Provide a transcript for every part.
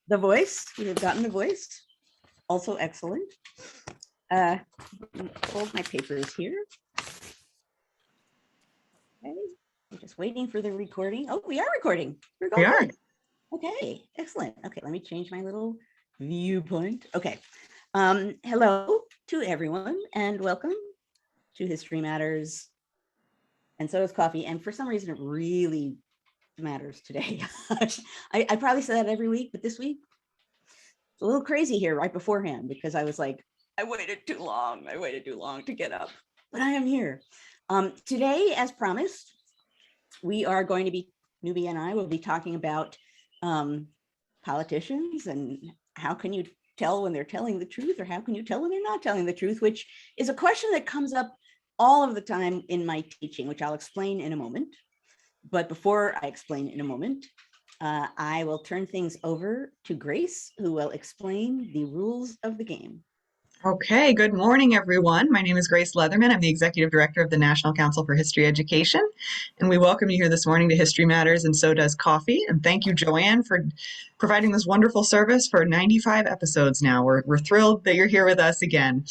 The voice, we have gotten the voice, also excellent. Hold my papers here. Okay, I'm just waiting for the recording. Oh, we are recording. We're going good. Okay, excellent. Okay, let me change my little viewpoint. Okay, hello to everyone and welcome to History Matters. And so is coffee. And for some reason, it really matters today. I probably say that every week, but this week, it's a little crazy here right beforehand because I was like, I waited too long. I waited too long to get up, but I am here. Today, as promised, we are going to be, Newbie and I will be talking about politicians and how can you tell when they're telling the truth or how can you tell when they're not telling the truth, which is a question that comes up all of the time in my teaching, which I'll explain in a moment. But before I explain in a moment, I will turn things over to Grace, who will explain the rules of the game. Okay, good morning, everyone. My name is Grace Leatherman. I'm the Executive Director of the National Council for History Education, and we welcome you here this morning to History Matters, and so does coffee. And thank you, Joanne, for providing this wonderful service for 95 episodes now. We're thrilled that you're here with us again.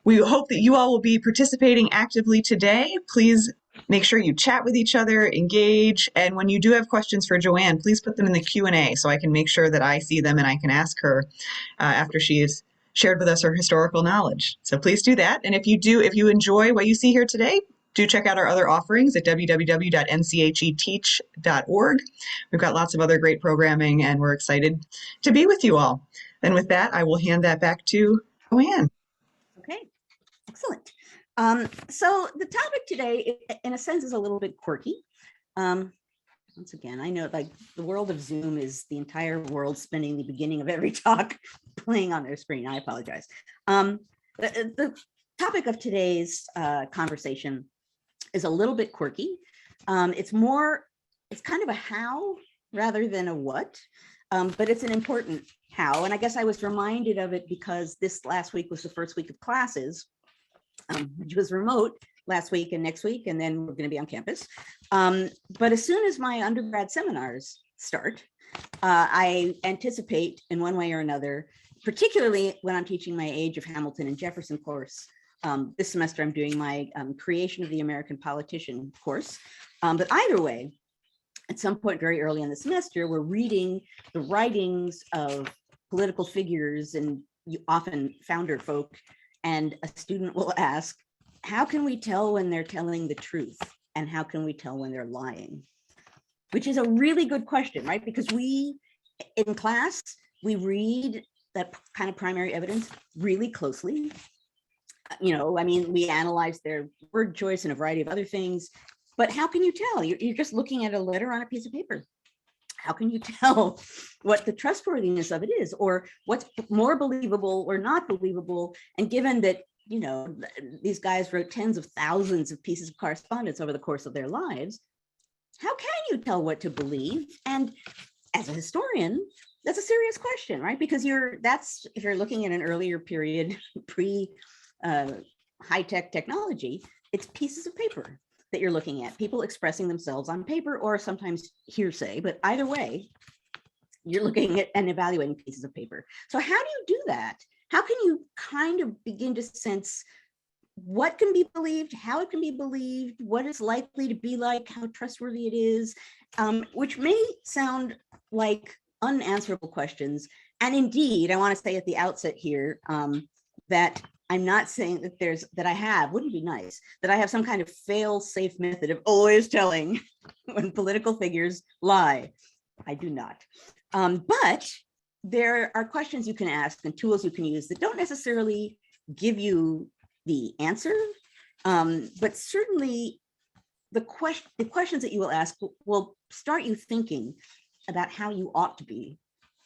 We hope that you all will be participating actively today. Please make sure you chat with each other, engage, and when you do have questions for Joanne, please put them in the Q&A so I can make sure that I see them and I can ask her after she is shared with us her historical knowledge. So please do that. And if you enjoy what you see here today, do check out our other offerings at www.ncheteach.org. We've got lots of other great programming and we're excited to be with you all. And with that, I will hand that back to Joanne. Okay, excellent. So the topic today, in a sense, is a little bit quirky. Once again, I know like the world of Zoom is the world spending the beginning of every talk playing on their screen. I apologize. The topic of today's conversation is a little bit quirky. It's kind of a how rather than a what, but it's an important how. And I guess I was reminded of it because this last week was the first week of classes, which was remote last week and next week, and then we're going to be on campus. But as soon as my undergrad seminars start, I anticipate in one way or another, particularly when I'm teaching my Age of Hamilton and Jefferson course. This semester, I'm doing my Creation of the American Politician course. But either way, at some point very early in the semester, we're reading the writings of political figures and often founder folk, and a student will ask, how can we tell when they're telling the truth? And how can we tell when they're lying? Which is a really good question, right? Because we, in class, we read that kind of primary evidence really closely. You know, I mean, we analyze their word choice and a variety of other things, but how can you tell? You're just looking at a letter on a piece of paper. How can you tell what the trustworthiness of it is, or what's more believable or not believable? And given that, you know, these guys wrote tens of thousands of pieces of correspondence over the course of their lives, how can you tell what to believe? And as a historian, that's a serious question, right? Because if you're looking at an earlier period, pre high-tech technology, it's pieces of paper that you're looking at, people expressing themselves on paper or sometimes hearsay, but either way, you're looking at and evaluating pieces of paper. So how do you do that? How can you kind of begin to sense what can be believed, how it can be believed, what it's likely to be like, how trustworthy it is, which may sound like unanswerable questions. And indeed, I want to say at the outset here that I'm not saying that wouldn't be nice, that I have some kind of fail-safe method of always telling when political figures lie. I do not. But there are questions you can ask and tools you can use that don't necessarily give you the answer, but certainly the questions that you will ask will start you thinking about how you ought to be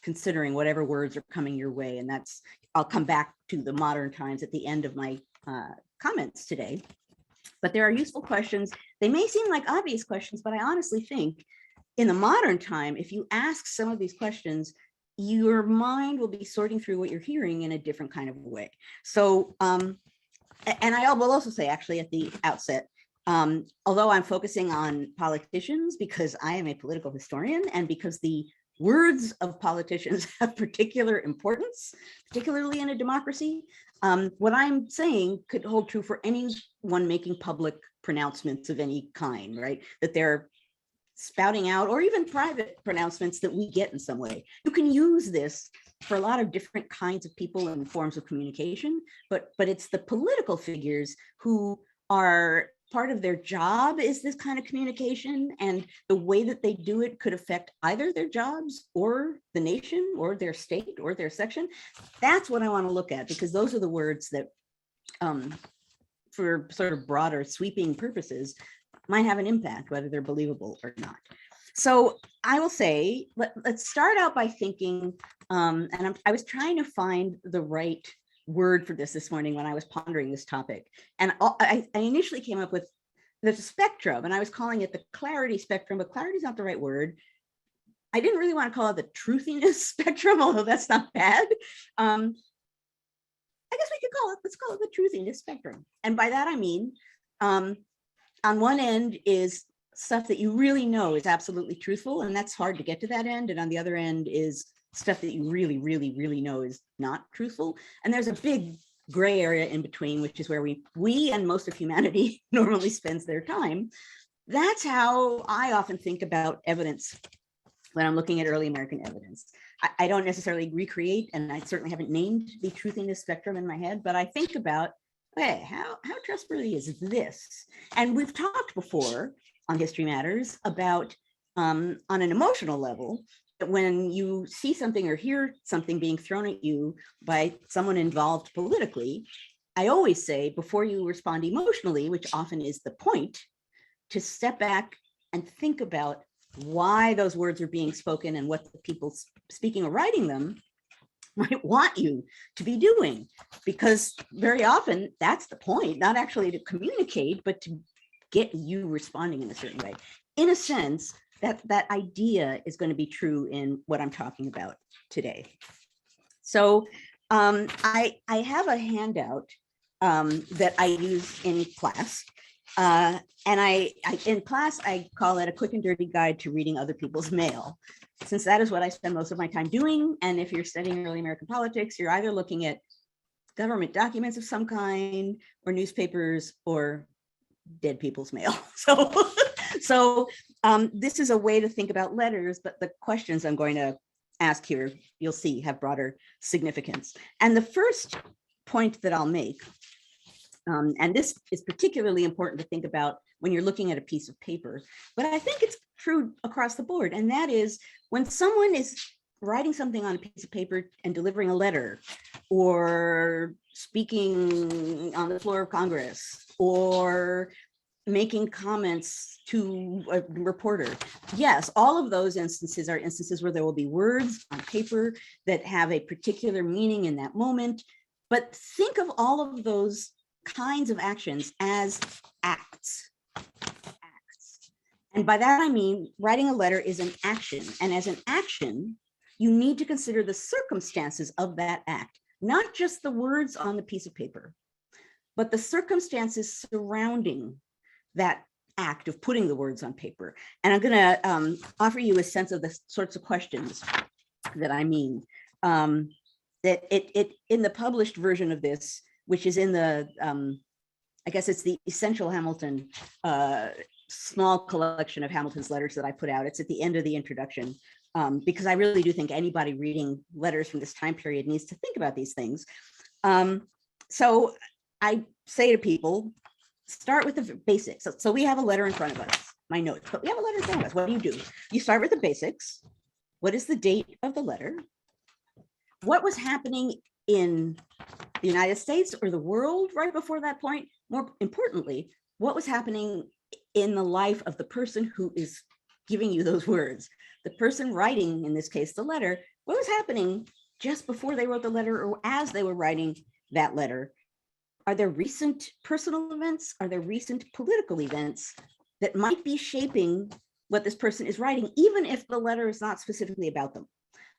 considering whatever words are coming your way. And I'll come back to the modern times at the end of my comments today. But there are useful questions. They may seem like obvious questions, but I honestly think in the modern time, if you ask some of these questions, your mind will be sorting through what you're hearing in a different kind of way. So, and I will also say actually at the outset, although I'm focusing on politicians because I am a political historian and because the words of politicians have particular importance, particularly in a democracy. What I'm saying could hold true for anyone making public pronouncements of any kind, right? That they're spouting out, or even private pronouncements that we get in some way. You can use this for a lot of different kinds of people and forms of communication, but it's the political figures who are part of their job is this kind of communication, and the way that they do it could affect either their jobs or the nation or their state or their section. That's what I want to look at, because those are the words that for sort of broader sweeping purposes might have an impact, whether they're believable or not. So I will say, let's start out by thinking, I was trying to find the right word for this morning when I was pondering this topic. And I initially came up with the spectrum, and I was calling it the clarity spectrum, but clarity is not the right word. I didn't really want to call it the truthiness spectrum, although that's not bad. I guess we could let's call it the truthiness spectrum. And by that, I mean, on one end is stuff that you really know is absolutely truthful, and that's hard to get to that end. And on the other end is stuff that you really, really, really know is not truthful. And there's a big gray area in between, which is where we and most of humanity normally spends their time. That's how I often think about evidence when I'm looking at early American evidence. I don't necessarily recreate, and I certainly haven't named the truthiness spectrum in my head, but I think about, hey, how trustworthy is this? And we've talked before on History Matters about, on an emotional level, that when you see something or hear something being thrown at you by someone involved politically, I always say, before you respond emotionally, which often is the point, to step back and think about why those words are being spoken and what the people speaking or writing them might want you to be doing. Because very often that's the point, not actually to communicate, but to get you responding in a certain way. In a sense, that idea is going to be true in what I'm talking about today. So I have a handout that I use in class. And in class, I call it a quick and dirty guide to reading other people's mail, since that is what I spend most of my time doing. And if you're studying early American politics, you're either looking at government documents of some kind, or newspapers, or dead people's mail. So this is a way to think about letters, but the questions I'm going to ask here, you'll see, have broader significance. And the first point that I'll make, and this is particularly important to think about when you're looking at a piece of paper, but I think it's true across the board, and that is when someone is writing something on a piece of paper and delivering a letter, or speaking on the floor of Congress, or making comments to a reporter. Yes, all of those instances are instances where there will be words on paper that have a particular meaning in that moment. But think of all of those kinds of actions as acts. And by that, I mean, writing a letter is an action. And as an action, you need to consider the circumstances of that act, not just the words on the piece of paper, but the circumstances surrounding that act of putting the words on paper. And I'm going to offer you a sense of the sorts of questions that I mean. That it in the published version of this, which is in the, I guess it's the Essential Hamilton small collection of Hamilton's letters that I put out. It's at the end of the introduction, because I really do think anybody reading letters from this time period needs to think about these things. So I say to people, start with the basics. So we have a letter in front of us, my notes, but we have a letter in front of us. What do? You start with the basics. What is the date of the letter? What was happening in the United States or the world right before that point? More importantly, what was happening in the life of the person who is giving you those words? The person writing, in this case, the letter, what was happening just before they wrote the letter or as they were writing that letter? Are there recent personal events? Are there recent political events that might be shaping what this person is writing, even if the letter is not specifically about them?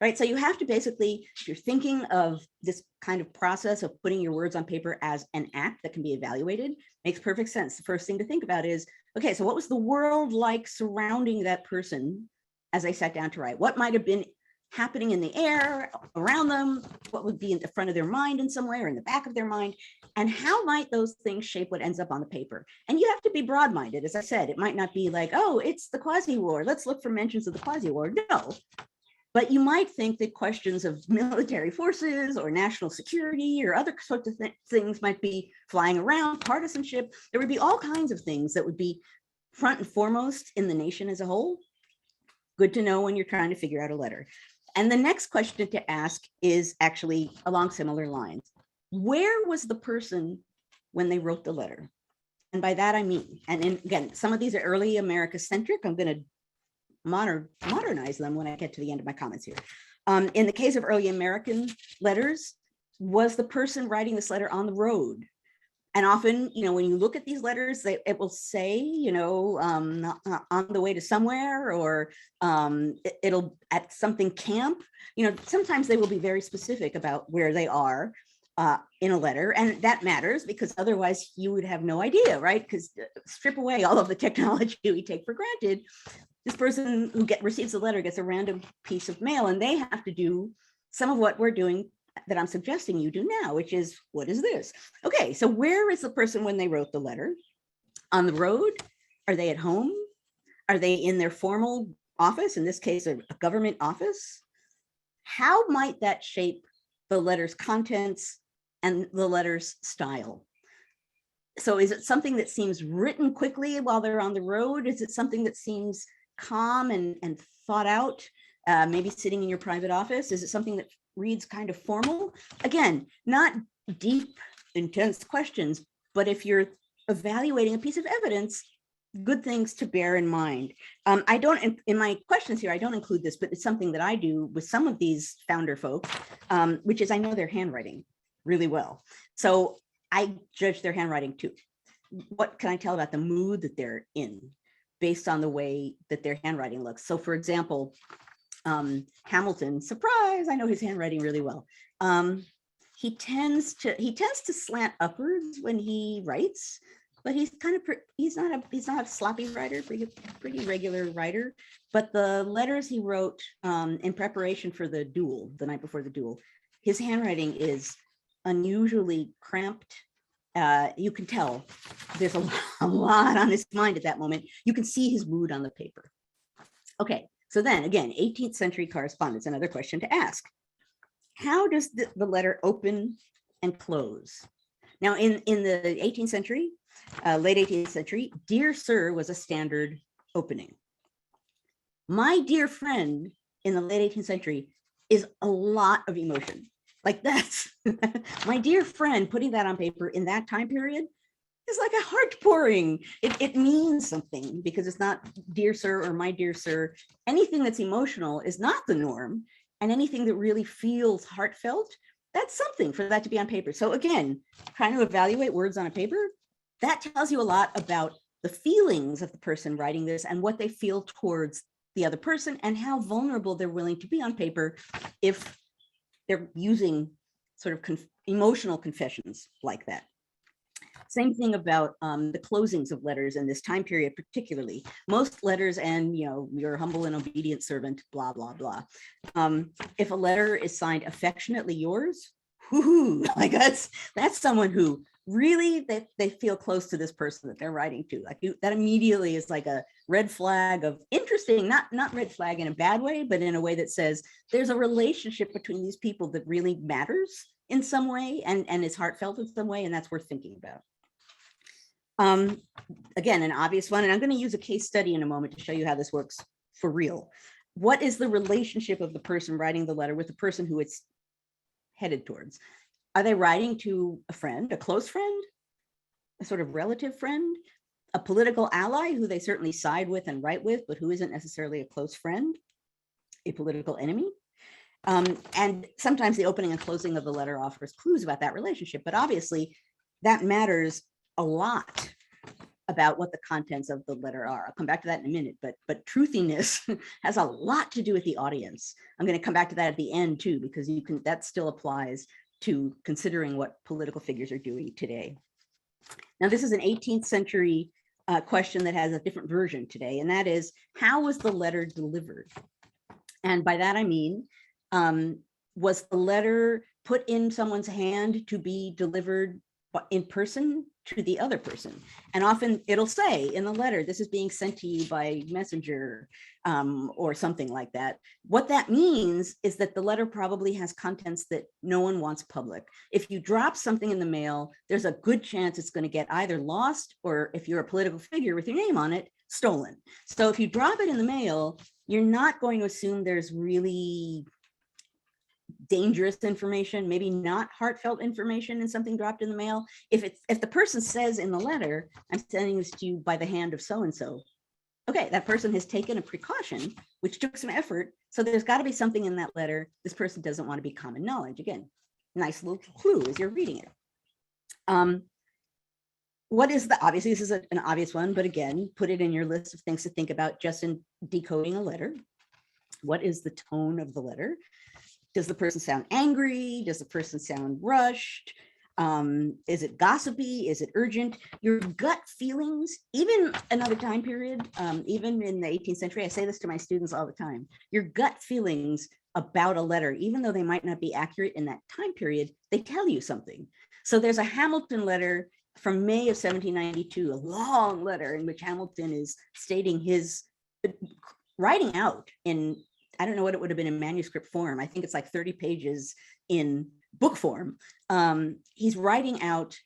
Right. So you have to basically, if you're thinking of this kind of process of putting your words on paper as an act that can be evaluated, makes perfect sense. The first thing to think about is, okay, so what was the world like surrounding that person as I sat down to write? What might have been happening in the air around them? What would be in the front of their mind in some way or in the back of their mind? And how might those things shape what ends up on the paper? And you have to be broad-minded. As I said, it might not be like, oh, it's the Quasi-War, let's look for mentions of the Quasi-War. No, but you might think that questions of military forces or national security or other sorts of things might be flying around, partisanship. There would be all kinds of things that would be front and foremost in the nation as a whole. Good to know when you're trying to figure out a letter. And the next question to ask is actually along similar lines. Where was the person when they wrote the letter? And by that I mean, and again, some of these are early America-centric. I'm going to modernize them when I get to the end of my comments here. In the case of early American letters, was the person writing this letter on the road? And often, when you look at these letters, it will say, on the way to somewhere, or it'll at something camp. Sometimes they will be very specific about where they are in a letter, and that matters because otherwise you would have no idea, right? Because strip away all of the technology we take for granted. This person who receives the letter gets a random piece of mail, and they have to do some of what we're doing that I'm suggesting you do now, which is, what is this? Okay, so where is the person when they wrote the letter? On the road? Are they at home? Are they in their formal office, in this case, a government office? How might that shape the letter's contents and the letter's style? So is it something that seems written quickly while they're on the road? Is it something that seems calm and thought out, maybe sitting in your private office? Is it something that reads kind of formal? Again, not deep, intense questions, but if you're evaluating a piece of evidence, good things to bear in mind. I don't, in my questions here, I don't include this, but it's something that I do with some of these founder folks, which is I know their handwriting really well. So I judge their handwriting too. What can I tell about the mood that they're in based on the way that their handwriting looks? So for example, Hamilton, surprise, I know his handwriting really well. He tends to slant upwards when he writes, but he's not a sloppy writer, pretty regular writer. But the letters he wrote in preparation for the duel, the night before the duel, his handwriting is unusually cramped. You can tell there's a lot on his mind at that moment. You can see his mood on the paper. Okay, so then again, 18th century correspondence, another question to ask. How does the letter open and close? Now in the 18th century, late 18th century, dear sir was a standard opening. My dear friend in the late 18th century is a lot of emotion. Like that's, my dear friend, putting that on paper in that time period is like a heart pouring. It means something because it's not dear sir or my dear sir. Anything that's emotional is not the norm. And anything that really feels heartfelt, that's something for that to be on paper. So again, trying to evaluate words on a paper, that tells you a lot about the feelings of the person writing this and what they feel towards the other person and how vulnerable they're willing to be on paper if they're using sort of emotional confessions like that. Same thing about the closings of letters in this time period, particularly. Most letters end, your humble and obedient servant, blah, blah, blah. If a letter is signed affectionately yours, like that's someone who really, they feel close to this person that they're writing to. Like that immediately is like a red flag of interesting, not red flag in a bad way, but in a way that says there's a relationship between these people that really matters in some way and is heartfelt in some way, and that's worth thinking about. Again, an obvious one, and I'm going to use a case study in a moment to show you how this works for real. What is the relationship of the person writing the letter with the person who it's headed towards? Are they writing to a friend, a close friend, a sort of relative friend, a political ally who they certainly side with and write with, but who isn't necessarily a close friend, a political enemy? And sometimes the opening and closing of the letter offers clues about that relationship, but obviously that matters a lot about what the contents of the letter are. I'll come back to that in a minute, but truthiness has a lot to do with the audience. I'm going to come back to that at the end too, because that still applies to considering what political figures are doing today. Now, this is an 18th century question that has a different version today, and that is, how was the letter delivered? And by that I mean, was the letter put in someone's hand to be delivered in person to the other person? And often it'll say in the letter, this is being sent to you by messenger, or something like that. What that means is that the letter probably has contents that no one wants public. If you drop something in the mail, there's a good chance it's going to get either lost, or if you're a political figure with your name on it, stolen. So if you drop it in the mail, you're not going to assume there's really dangerous information, maybe not heartfelt information in something dropped in the mail. If the person says in the letter, I'm sending this to you by the hand of so-and-so, okay, that person has taken a precaution, which took some effort. So there's got to be something in that letter this person doesn't want to be common knowledge. Again, nice little clue as you're reading it. What is obviously this is an obvious one, but again, put it in your list of things to think about just in decoding a letter. What is the tone of the letter? Does the person sound angry? Does the person sound rushed? Is it gossipy? Is it urgent? Your gut feelings, even another time period, even in the 18th century, I say this to my students all the time, your gut feelings about a letter, even though they might not be accurate in that time period, they tell you something. So there's a Hamilton letter from May of 1792, a long letter in which Hamilton is stating his, writing out in, I don't know what it would have been in manuscript form. I think it's like 30 pages in book form. He's writing out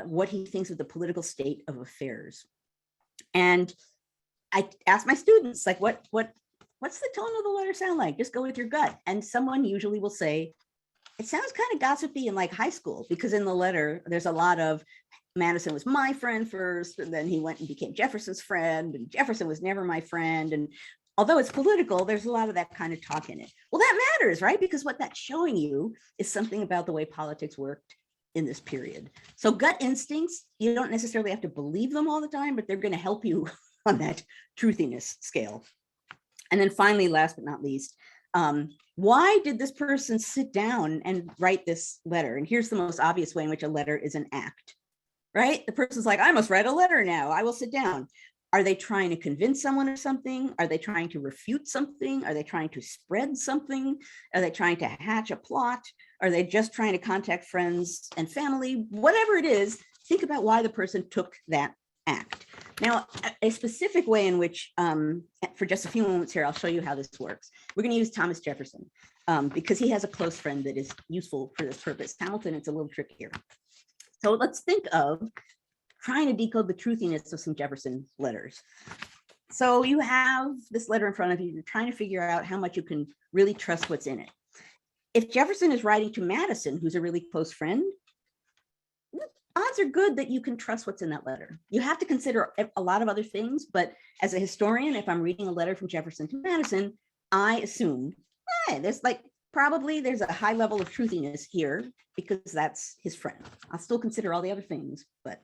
what he thinks of the political state of affairs. And I ask my students, like, what's the tone of the letter sound like? Just go with your gut. And someone usually will say, it sounds kind of gossipy in like high school, because in the letter, there's a lot of Madison was my friend first, and then he went and became Jefferson's friend, and Jefferson was never my friend. And although it's political, there's a lot of that kind of talk in it. Well, that matters, right? Because what that's showing you is something about the way politics worked in this period. So gut instincts, you don't necessarily have to believe them all the time, but they're going to help you on that truthiness scale. And then finally, last but not least, why did this person sit down and write this letter? And here's the most obvious way in which a letter is an act, right? The person's like, I must write a letter now. I will sit down. Are they trying to convince someone of something? Are they trying to refute something? Are they trying to spread something? Are they trying to hatch a plot? Are they just trying to contact friends and family? Whatever it is, think about why the person took that act. Now, a specific way in which, for just a few moments here, I'll show you how this works. We're going to use Thomas Jefferson because he has a close friend that is useful for this purpose. Hamilton, it's a little trickier. So let's think of trying to decode the truthiness of some Jefferson letters. So you have this letter in front of you. You're trying to figure out how much you can really trust what's in it. If Jefferson is writing to Madison, who's a really close friend, odds are good that you can trust what's in that letter. You have to consider a lot of other things, but as a historian, if I'm reading a letter from Jefferson to Madison, I assume, there's a high level of truthiness here because that's his friend. I'll still consider all the other things, but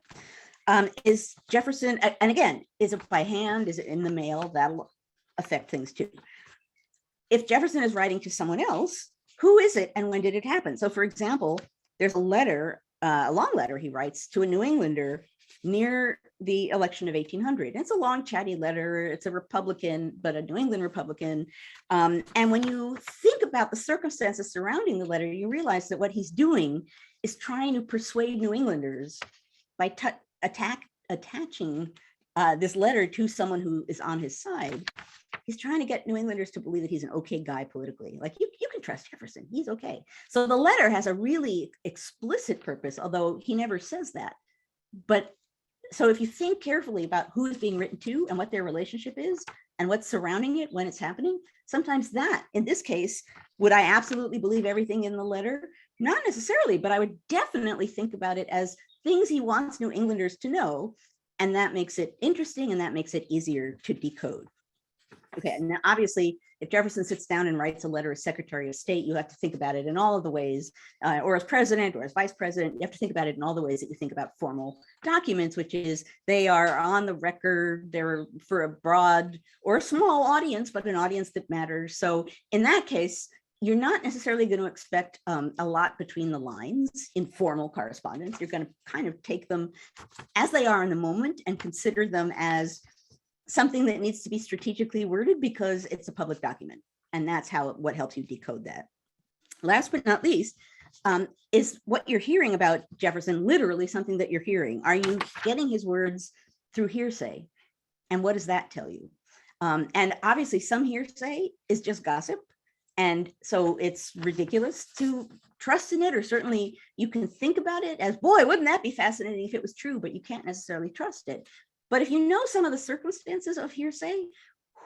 is Jefferson, and again, is it by hand? Is it in the mail? That'll affect things too. If Jefferson is writing to someone else, who is it and when did it happen? So for example, there's a letter, a long letter he writes to a New Englander near the election of 1800. It's a long chatty letter. It's a Republican, but a New England Republican. And when you think about the circumstances surrounding the letter, you realize that what he's doing is trying to persuade New Englanders by attaching this letter to someone who is on his side. He's trying to get New Englanders to believe that he's an okay guy politically. Like, you can trust Jefferson, he's okay. So the letter has a really explicit purpose, although he never says that. But so if you think carefully about who is being written to and what their relationship is and what's surrounding it when it's happening, sometimes that, in this case, would I absolutely believe everything in the letter? Not necessarily, but I would definitely think about it as things he wants New Englanders to know. And that makes it interesting and that makes it easier to decode. Okay, and now obviously, if Jefferson sits down and writes a letter as Secretary of State, you have to think about it in all of the ways, or as president or as vice president, you have to think about it in all the ways that you think about formal documents, which is they are on the record, they're for a broad or a small audience, but an audience that matters. So in that case, you're not necessarily going to expect a lot between the lines in formal correspondence. You're going to kind of take them as they are in the moment and consider them as something that needs to be strategically worded because it's a public document. And that's what helps you decode that. Last but not least, is what you're hearing about Jefferson literally something that you're hearing? Are you getting his words through hearsay? And what does that tell you? And obviously some hearsay is just gossip. And so it's ridiculous to trust in it, or certainly you can think about it as, boy, wouldn't that be fascinating if it was true, but you can't necessarily trust it. But if you know some of the circumstances of hearsay,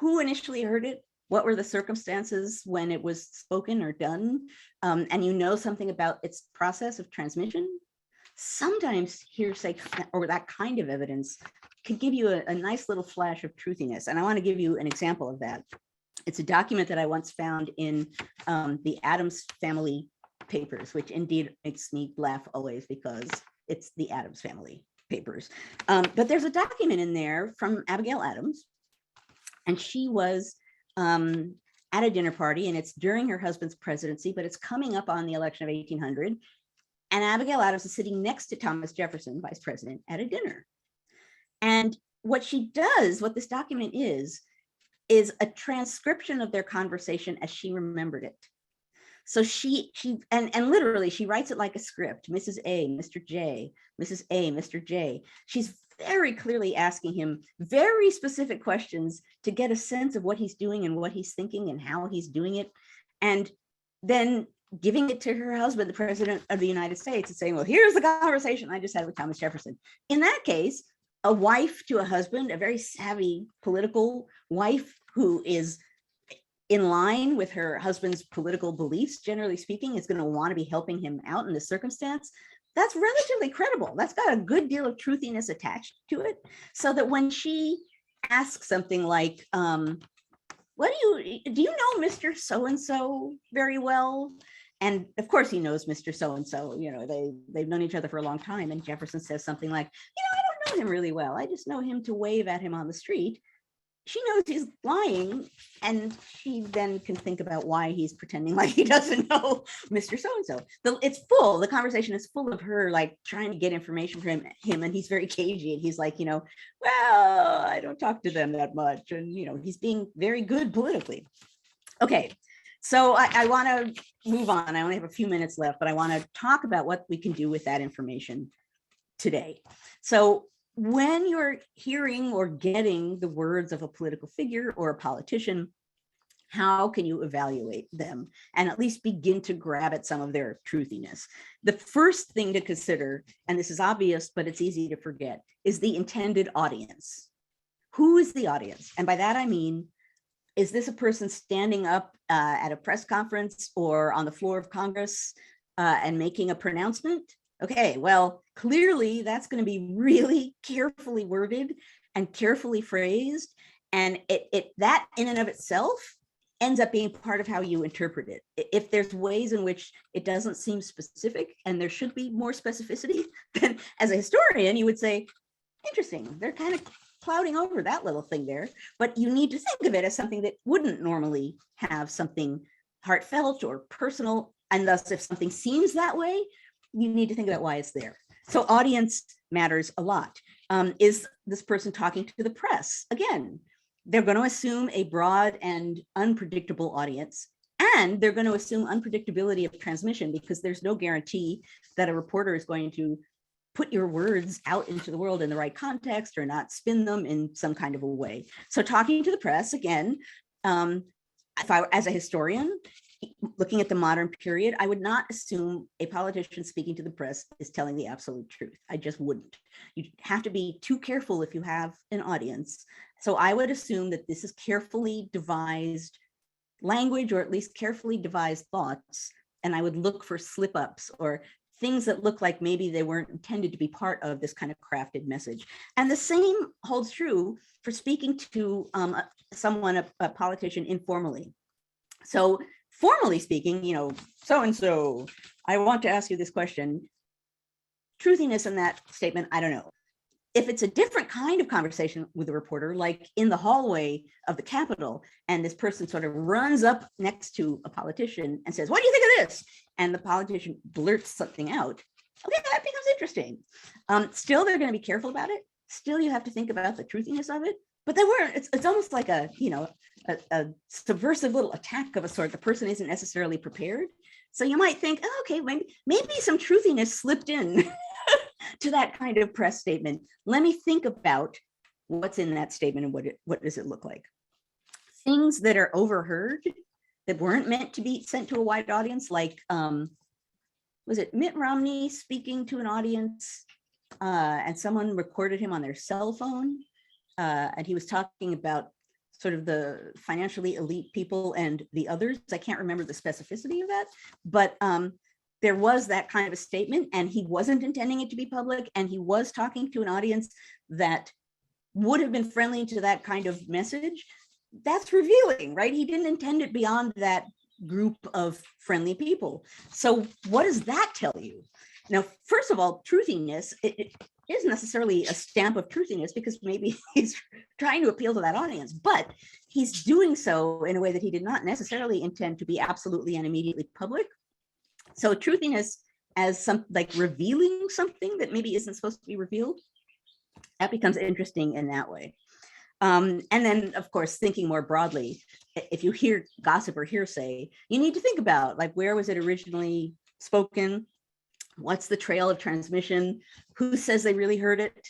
who initially heard it, what were the circumstances when it was spoken or done, and you know something about its process of transmission, sometimes hearsay or that kind of evidence can give you a nice little flash of truthiness. And I want to give you an example of that. It's a document that I once found in the Addams Family papers, which indeed makes me laugh always because it's the Addams Family papers. But there's a document in there from Abigail Adams, and she was at a dinner party, and it's during her husband's presidency, but it's coming up on the election of 1800. And Abigail Adams is sitting next to Thomas Jefferson, vice president, at a dinner. And what she does, what this document is a transcription of their conversation as she remembered it. So she literally she writes it like a script. Mrs. A, Mr. J, Mrs. A, Mr. J. She's very clearly asking him very specific questions to get a sense of what he's doing and what he's thinking and how he's doing it. And then giving it to her husband, the president of the United States, and saying, well, here's the conversation I just had with Thomas Jefferson. In that case, a wife to a husband, a very savvy political wife who is in line with her husband's political beliefs, generally speaking, is going to want to be helping him out in this circumstance. That's relatively credible. That's got a good deal of truthiness attached to it. So that when she asks something like, do you know Mr. So-and-so very well? And of course he knows Mr. So-and-so, they've known each other for a long time. And Jefferson says something like, I don't know him really well. I just know him to wave at him on the street. She knows he's lying, and she then can think about why he's pretending like he doesn't know Mr. So-and-so. It's full, the conversation is full of her like trying to get information from him, and he's very cagey, and he's like, well, I don't talk to them that much, and he's being very good politically. Okay, so I want to move on. I only have a few minutes left, but I want to talk about what we can do with that information today. So when you're hearing or getting the words of a political figure or a politician, how can you evaluate them and at least begin to grab at some of their truthiness? The first thing to consider, and this is obvious, but it's easy to forget, is the intended audience. Who is the audience? And by that, I mean, is this a person standing up at a press conference or on the floor of Congress and making a pronouncement? Okay, well, clearly that's going to be really carefully worded and carefully phrased. And that in and of itself ends up being part of how you interpret it. If there's ways in which it doesn't seem specific and there should be more specificity, then as a historian, you would say, interesting, they're kind of clouding over that little thing there. But you need to think of it as something that wouldn't normally have something heartfelt or personal. And thus, if something seems that way, you need to think about why it's there. So audience matters a lot. Is this person talking to the press? Again, they're going to assume a broad and unpredictable audience, and they're going to assume unpredictability of transmission because there's no guarantee that a reporter is going to put your words out into the world in the right context or not spin them in some kind of a way. So talking to the press, again, if I, as a historian, looking at the modern period, I would not assume a politician speaking to the press is telling the absolute truth. I just wouldn't. You have to be too careful if you have an audience. So I would assume that this is carefully devised language, or at least carefully devised thoughts. And I would look for slip ups or things that look like maybe they weren't intended to be part of this kind of crafted message. And the same holds true for speaking to someone, a politician, informally. So formally speaking, so-and-so, I want to ask you this question. Truthiness in that statement, I don't know. If it's a different kind of conversation with a reporter, like in the hallway of the Capitol, and this person sort of runs up next to a politician and says, "What do you think of this?" And the politician blurts something out, okay, that becomes interesting. Still, they're going to be careful about it. Still, you have to think about the truthiness of it. But they weren't. It's almost like a subversive little attack of a sort. The person isn't necessarily prepared, so you might think, oh, okay, maybe some truthiness slipped in to that kind of press statement. Let me think about what's in that statement and what does it look like. Things that are overheard that weren't meant to be sent to a wide audience, like was it Mitt Romney speaking to an audience and someone recorded him on their cell phone, and he was talking about sort of the financially elite people and the others. I can't remember the specificity of that, but there was that kind of a statement, and he wasn't intending it to be public, and he was talking to an audience that would have been friendly to that kind of message. That's revealing, right? He didn't intend it beyond that group of friendly people. So what does that tell you? Now, first of all, truthiness, it isn't necessarily a stamp of truthiness, because maybe he's trying to appeal to that audience, but he's doing so in a way that he did not necessarily intend to be absolutely and immediately public. So truthiness as some like revealing something that maybe isn't supposed to be revealed, that becomes interesting in that way. And then, of course, thinking more broadly, if you hear gossip or hearsay, you need to think about, like, where was it originally spoken? What's the trail of transmission? Who says they really heard it?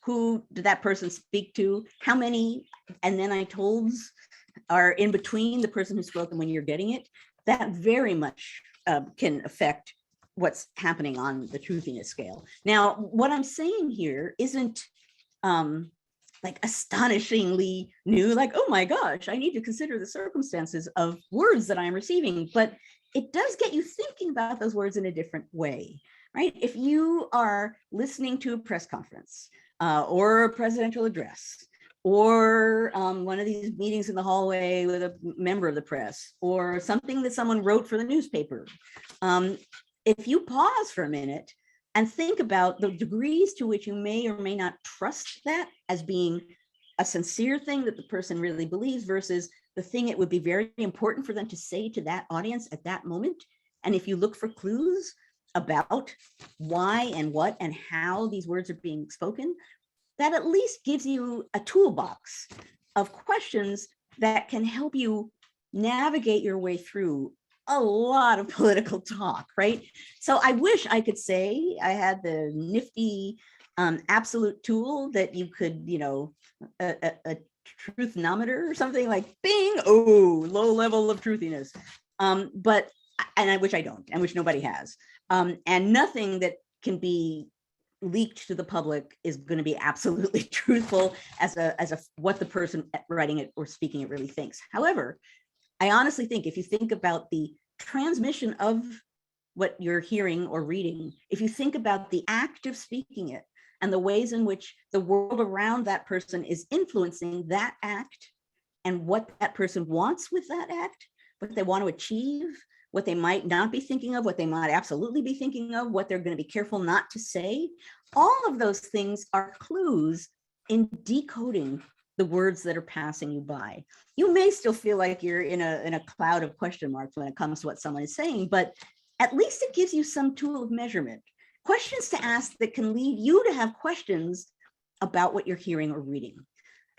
Who did that person speak to? How many and then I tolds are in between the person who spoke and when you're getting it? That very much can affect what's happening on the truthiness scale. Now, what I'm saying here isn't like astonishingly new, like, oh my gosh, I need to consider the circumstances of words that I'm receiving, but it does get you thinking about those words in a different way, right? If you are listening to a press conference or a presidential address, or one of these meetings in the hallway with a member of the press, or something that someone wrote for the newspaper, if you pause for a minute and think about the degrees to which you may or may not trust that as being a sincere thing that the person really believes versus the thing it would be very important for them to say to that audience at that moment. And if you look for clues about why and what and how these words are being spoken, that at least gives you a toolbox of questions that can help you navigate your way through a lot of political talk, right? So I wish I could say I had the nifty absolute tool that you could, a truthnometer or something, like bing, oh, low level of truthiness. But I wish I don't, and wish nobody has. And nothing that can be leaked to the public is going to be absolutely truthful as a what the person writing it or speaking it really thinks. However, I honestly think if you think about the transmission of what you're hearing or reading, if you think about the act of speaking it and the ways in which the world around that person is influencing that act and what that person wants with that act, what they want to achieve, what they might not be thinking of, what they might absolutely be thinking of, what they're going to be careful not to say, all of those things are clues in decoding the words that are passing you by. You may still feel like you're in a cloud of question marks when it comes to what someone is saying, but at least it gives you some tool of measurement, questions to ask that can lead you to have questions about what you're hearing or reading.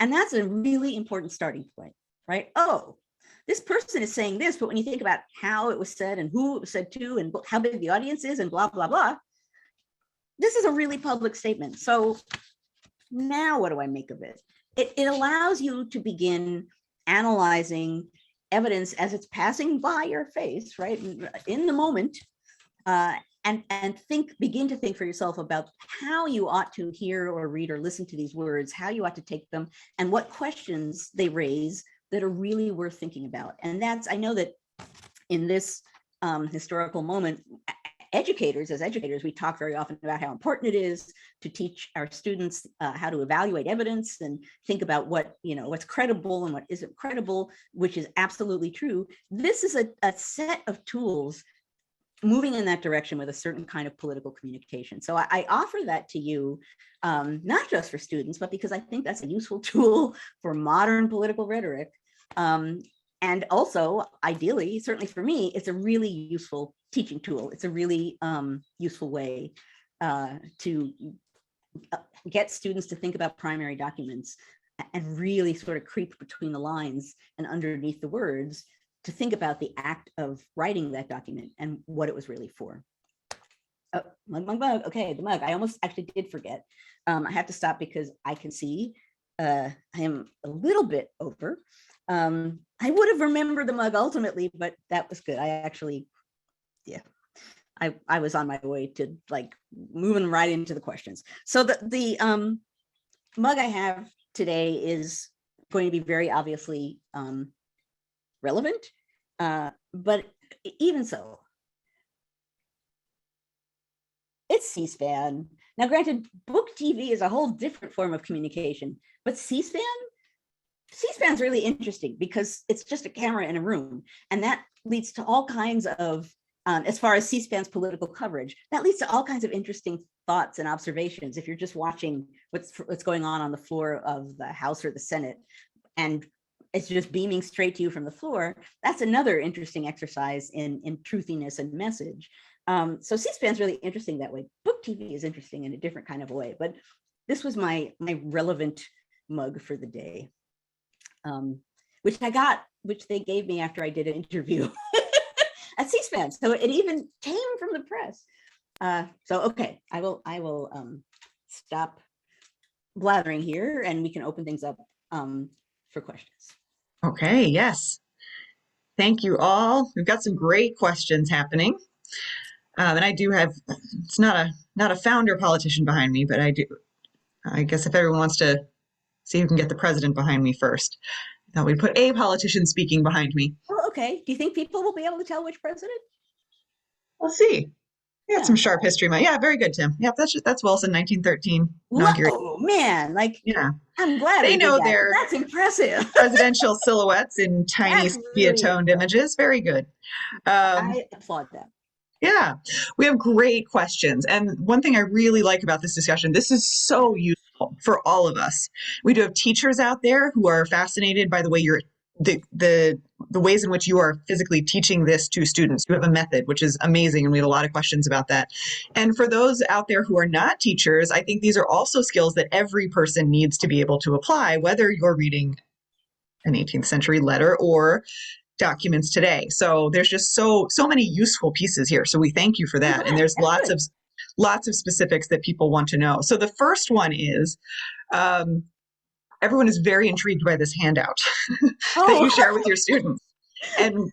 And that's a really important starting point, right? Oh, this person is saying this, but when you think about how it was said and who it was said to and how big the audience is and blah, blah, blah, this is a really public statement. So now what do I make of it? It allows you to begin analyzing evidence as it's passing by your face, right, in the moment, and begin to think for yourself about how you ought to hear or read or listen to these words, how you ought to take them, and what questions they raise that are really worth thinking about. And I know that in this historical moment, as educators, we talk very often about how important it is to teach our students how to evaluate evidence and think about what's credible and what isn't credible, which is absolutely true. This is a set of tools moving in that direction with a certain kind of political communication. So I offer that to you, not just for students, but because I think that's a useful tool for modern political rhetoric. And also, ideally, certainly for me, it's a really useful teaching tool. It's a really useful way to get students to think about primary documents and really sort of creep between the lines and underneath the words to think about the act of writing that document and what it was really for. Oh, mug. Okay, the mug. I almost actually did forget. I have to stop because I can see I am a little bit over. I would have remembered the mug ultimately, but that was good. I actually, yeah, I was on my way to like moving right into the questions. So the mug I have today is going to be very obviously relevant, but even so, it's C-SPAN. Now, granted, book TV is a whole different form of communication, but C-SPAN is really interesting because it's just a camera in a room, and that leads to all kinds of, as far as C-SPAN's political coverage, that leads to all kinds of interesting thoughts and observations. If you're just watching what's going on the floor of the House or the Senate, and it's just beaming straight to you from the floor, that's another interesting exercise in truthiness and message. So C-SPAN is really interesting that way. Book TV is interesting in a different kind of a way, but this was my relevant mug for the day, which they gave me after I did an interview at C-SPAN. So it even came from the press. So okay, I will stop blathering here, and we can open things up for questions. Okay, yes. Thank you all. We've got some great questions happening. And I do have, it's not a founder politician behind me, but I guess if everyone wants to see who can get the president behind me first, now we put a politician speaking behind me. Oh, okay. Do you think people will be able to tell which president? We'll see. We got some sharp history. Yeah, very good, Tim. Yeah, that's Wilson, 1913. Oh man, yeah. I'm glad they know that. their That's impressive. presidential silhouettes in tiny sepia-toned images. Very good. I applaud that. Yeah, we have great questions. And one thing I really like about this discussion, this is so useful for all of us. We do have teachers out there who are fascinated by the way the ways in which you are physically teaching this to students. You have a method, which is amazing, and we have a lot of questions about that. And for those out there who are not teachers, I think these are also skills that every person needs to be able to apply, whether you're reading an 18th century letter or documents today. So there's just so many useful pieces here. So we thank you for that. And there's lots of specifics that people want to know. So the first one is, everyone is very intrigued by this handout that you share with your students. And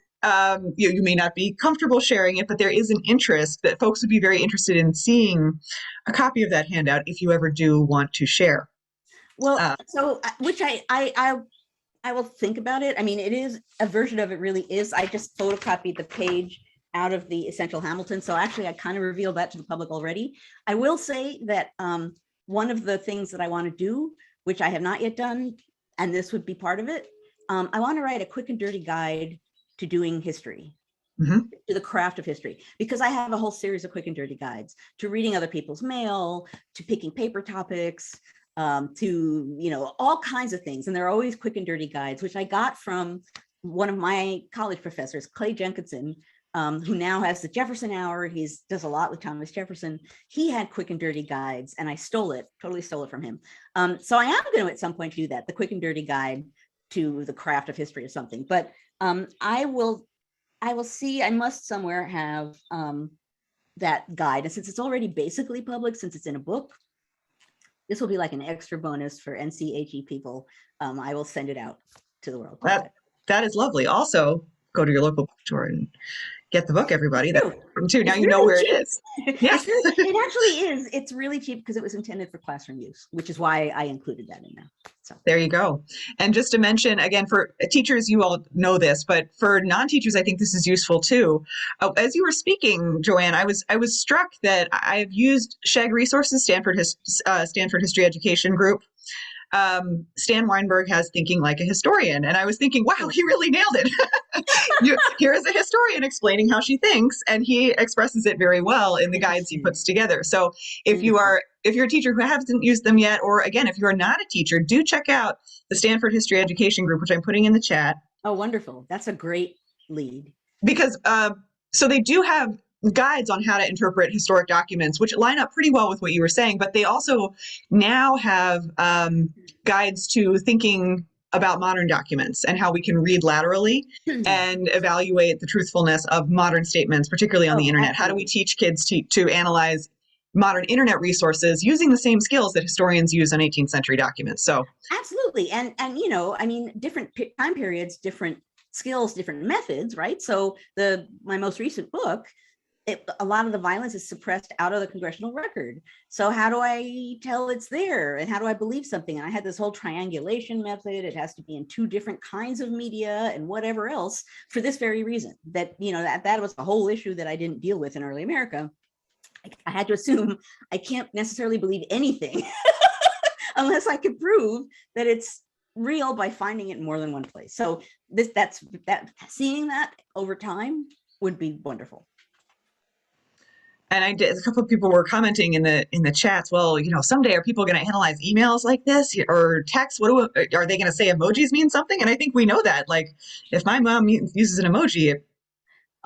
you may not be comfortable sharing it, but there is an interest that folks would be very interested in seeing a copy of that handout if you ever do want to share. Well, so which I will think about it. I mean, it is a version of it really is. I just photocopied the page out of the Essential Hamilton. So actually I kind of revealed that to the public already. I will say that one of the things that I want to do, which I have not yet done, and this would be part of it, I want to write a quick and dirty guide to doing history, to the craft of history, because I have a whole series of quick and dirty guides to reading other people's mail, to picking paper topics, to, all kinds of things. And they're always quick and dirty guides, which I got from one of my college professors, Clay Jenkinson, who now has the Jefferson Hour. He does a lot with Thomas Jefferson. He had quick and dirty guides, and I totally stole it from him. So I am going to at some point do that, the quick and dirty guide to the craft of history or something. But I will see, I must somewhere have that guide. And since it's already basically public, since it's in a book, this will be like an extra bonus for NCHE people. I will send it out to the world. That is lovely. Also, go to your local bookstore and get the book, everybody. That's too. Now you know where it is. Yes. It actually is. It's really cheap because it was intended for classroom use, which is why I included that in there. So there you go. And just to mention again, for teachers, you all know this, but for non-teachers, I think this is useful too. As you were speaking, Joanne, I was struck that I've used SHEG Resources, Stanford History Education Group. Stan Weinberg has Thinking Like a Historian. And I was thinking, wow, he really nailed it. Here is a historian explaining how she thinks, and he expresses it very well in the guides he puts together. So if you're a teacher who hasn't used them yet, or again, if you're not a teacher, do check out the Stanford History Education group, which I'm putting in the chat. Oh, wonderful. That's a great lead. Because so they do have guides on how to interpret historic documents, which line up pretty well with what you were saying, but they also now have guides to thinking about modern documents and how we can read laterally and evaluate the truthfulness of modern statements, particularly on the internet. Absolutely. How do we teach kids to analyze modern internet resources using the same skills that historians use on 18th century documents? So absolutely. And you know, I mean, different time periods, different skills, different methods, right? So my most recent book, a lot of the violence is suppressed out of the congressional record. So how do I tell it's there? And how do I believe something? And I had this whole triangulation method. It has to be in 2 different kinds of media and whatever else, for this very reason, that, you know, that was the whole issue that I didn't deal with in early America. I had to assume I can't necessarily believe anything unless I could prove that it's real by finding it in more than one place. So seeing that over time would be wonderful. And I did. A couple of people were commenting in the chats. Well, you know, someday are people going to analyze emails like this or text? Are they going to say emojis mean something? And I think we know that. Like, if my mom uses an emoji, it